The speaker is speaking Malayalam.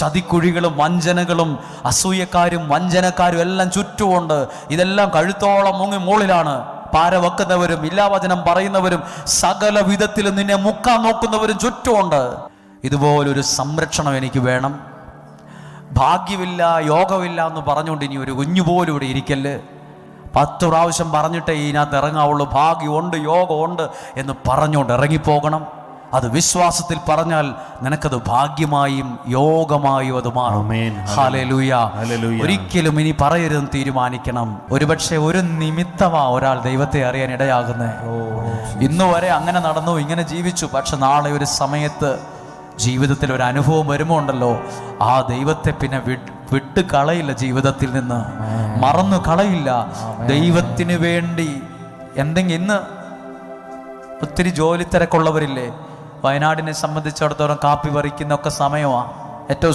ചതിക്കുഴികളും വഞ്ചനകളും അസൂയക്കാരും വഞ്ചനക്കാരും എല്ലാം ചുറ്റുമുണ്ട്. ഇതെല്ലാം കഴുത്തോളം മുങ്ങി മുകളിലാണ്. പാര വെക്കുന്നവരും ഇല്ലാവചനം പറയുന്നവരും സകല വിധത്തിലും നിന്നെ മുക്കാൻ നോക്കുന്നവരും ചുറ്റുമുണ്ട്. ഇതുപോലൊരു സംരക്ഷണം എനിക്ക് വേണം. ഭാഗ്യമില്ല, യോഗമില്ല എന്ന് പറഞ്ഞുകൊണ്ട് ഇനി ഒരു കുഞ്ഞുപോലും ഇവിടെ ഇരിക്കല്ല്. 10 പ്രാവശ്യം പറഞ്ഞിട്ടേ ഇതിനകത്ത് ഇറങ്ങാവുള്ളൂ. ഭാഗ്യമുണ്ട്, യോഗമുണ്ട് എന്ന് പറഞ്ഞുകൊണ്ട് ഇറങ്ങിപ്പോകണം. അത് വിശ്വാസത്തിൽ പറഞ്ഞാൽ നിനക്കത് ഭാഗ്യമായും യോഗമായും അത് മാറും. ഹല്ലേലൂയ. ഒരിക്കലും ഇനി പറയരുതെന്ന് തീരുമാനിക്കണം. ഒരുപക്ഷെ ഒരു നിമിത്തമാ ഒരാൾ ദൈവത്തെ അറിയാൻ ഇടയാകുന്നേ. ഇന്നുവരെ അങ്ങനെ നടന്നു, ഇങ്ങനെ ജീവിച്ചു. പക്ഷെ നാളെ ഒരു സമയത്ത് ജീവിതത്തിൽ ഒരു അനുഭവം വരുമ്പോൾ ഉണ്ടല്ലോ, ആ ദൈവത്തെ പിന്നെ വിട്ട് കളയില്ല, ജീവിതത്തിൽ നിന്ന് മറന്നു കളയില്ല. ദൈവത്തിന് വേണ്ടി എന്തെങ്കിലും ഇന്ന് ഒത്തിരി ജോലി തിരക്കുള്ളവരില്ലേ, വയനാടിനെ സംബന്ധിച്ചിടത്തോളം കാപ്പി പറിക്കുന്നൊക്കെ സമയമാണ്. ഏറ്റവും